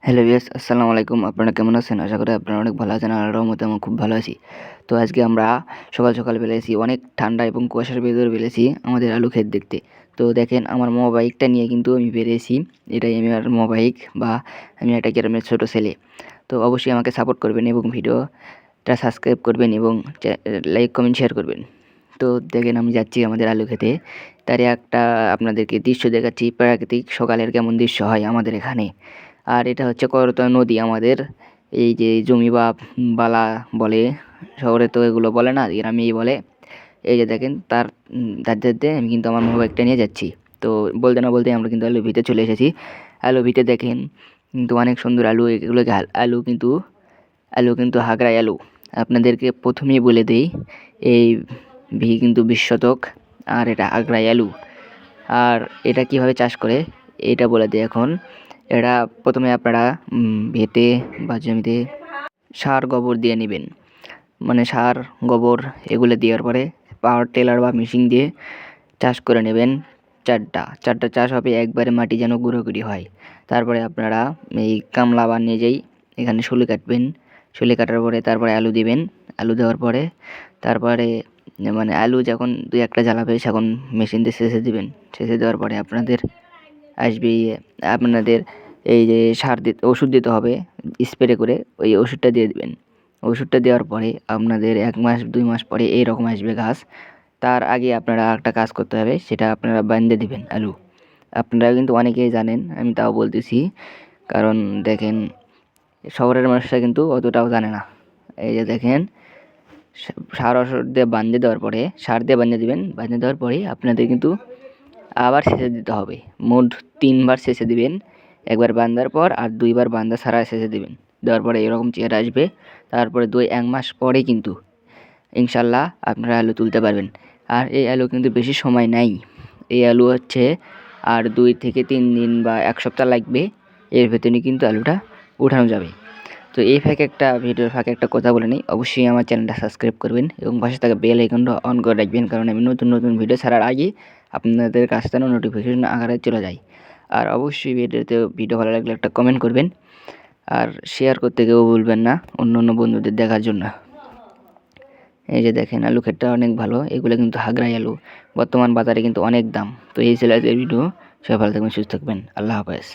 Hello viewers, আসসালামু আলাইকুম। আপনারা কেমন আছেন? আশা করি আপনারা অনেক ভালো আছেন। আল্লাহর রহমতে আমি খুব ভালো আছি। তো আজকে আমরা সকাল সকাল বেরিয়েছি, অনেক ঠান্ডা এবং কুয়াশার ভেতরে বেরিয়েছি আমাদের আলু ক্ষেত দেখতে। তো দেখেন আমার বাইকটা নিয়ে কিন্তু আমি বেরিয়েছি। এটাই আমার বাইক, বা আমি একটা গ্রামের ছোট ছেলে। তো অবশ্যই আমাকে সাপোর্ট করবেন এবং ভিডিওটা সাবস্ক্রাইব করবেন এবং লাইক কমেন্ট শেয়ার করবেন। তো দেখেন আমি যাচ্ছি আমাদের আলু খেতে। তারই একটা আপনাদেরকে দৃশ্য দেখাচ্ছি, প্রাকৃতিক সকালের কেমন দৃশ্য হয় আমাদের এখানে। আর এটা হচ্ছে করতোয়া নদী আমাদের। এই যে জমি বা বালা বলে, শহরে তো এগুলো বলে না, গ্রামেই বলে। এই যে দেখেন তার ধার আমি কিন্তু আমার বাইকটা নিয়ে যাচ্ছি। তো বলতে না বলতেই আমরা কিন্তু আলু ভিটে চলে এসেছি। আলু ভিটে দেখেন কিন্তু অনেক সুন্দর আলু, এগুলোকে আলু কিন্তু হাগরাই আলু। আপনাদেরকে প্রথমেই বলে দেই, এই কিন্তু 20 শতক, আর এটা আগ্রাই আলু। আর এটা কিভাবে চাষ করে এটা বলে দিই এখন। এটা প্রথমে আপনারা ভিটে বা জমিতে সার গোবর দিয়ে নেবেন, মানে সার গোবর এগুলো দেওয়ার পরে পাওয়ার টেলার বা মেশিন দিয়ে চাষ করে নেবেন। চারটা চাষ হবে একবারে, মাটি যেন গুঁড়োগুঁড়ি হয়। তারপরে আপনারা এই কামলা বা নিজেই এখানে শুলি কাটবেন। শুলি কাটার পরে তারপরে আলু দিবেন। আলু দেওয়ার পরে তারপরে মানে আলু যখন দুই একটা জ্বালাবে তখন মেশিন দিয়ে সেচে দিবেন। সেচে দেওয়ার পরে আসবে আপনাদের এই যে ওষুধ দিতে হবে স্প্রে করে, ওই ওষুধটা দিয়ে দিবেন। ওষুধটা দেওয়ার পরে আপনাদের 1 মাস 2 মাস পরে এইরকম আসবে গাছ। তার আগে আপনারা একটা কাজ করতে হবে, সেটা আপনারা বেঁধে দিবেন আলু। আপনারা কিন্তু অনেকেই জানেন, আমি তাও বলতেছি, কারণ দেখেন শহরের মানুষরা কিন্তু অতটাও জানে না। এই যে দেখেন সার ওষুধ দিয়ে বাঁধে দেওয়ার পরে, সার দিয়ে বাঁধে দিবেন। বাঁধে দেওয়ার পরেই আপনাদের কিন্তু আবার সেচে দিতে হবে। মোট 3 বার সেচে দিবেন। একবার বান্ধার পর আর 2 বার বান্ধা ছাড়া সেচে দিবেন। দেওয়ার পরে এরকম চেহারা আসবে। তারপরে 1 মাস পরে কিন্তু ইনশাল্লাহ আপনারা আলু তুলতে পারবেন। আর এই আলু কিন্তু বেশি সময় নাই। এই আলু হচ্ছে আর 2 থেকে 3 দিন বা 1 সপ্তাহ লাগবে। এর ভেতরে কিন্তু আলুটা উঠানো যাবে। তো এই ভিডিওর ফাঁকে একটা কথা বলে নিই, অবশ্যই আমার চ্যানেলটা সাবস্ক্রাইব করবেন এবং পাশে থাকা বেল আইকনটা অন করে রাখবেন, কারণ আমি নতুন নতুন ভিডিও ছাড়ার আগে আপনাদের কাছে যেন নোটিফিকেশন আকারে চলে যায়। আর অবশ্যই ভিডিও ভালো লাগলে একটা কমেন্ট করবেন, আর শেয়ার করতে কেউ ভুলবেন না অন্য অন্য বন্ধুদের দেখার জন্য। এই যে দেখেন আলু ক্ষেতটা অনেক ভালো, এগুলো কিন্তু হাগরাই আলু। বর্তমান বাজারে কিন্তু অনেক দাম। তো এই ছিল আজকের ভিডিও। সবাই ভালো থাকবেন, সুস্থ থাকবেন। আল্লাহ হাফেজ।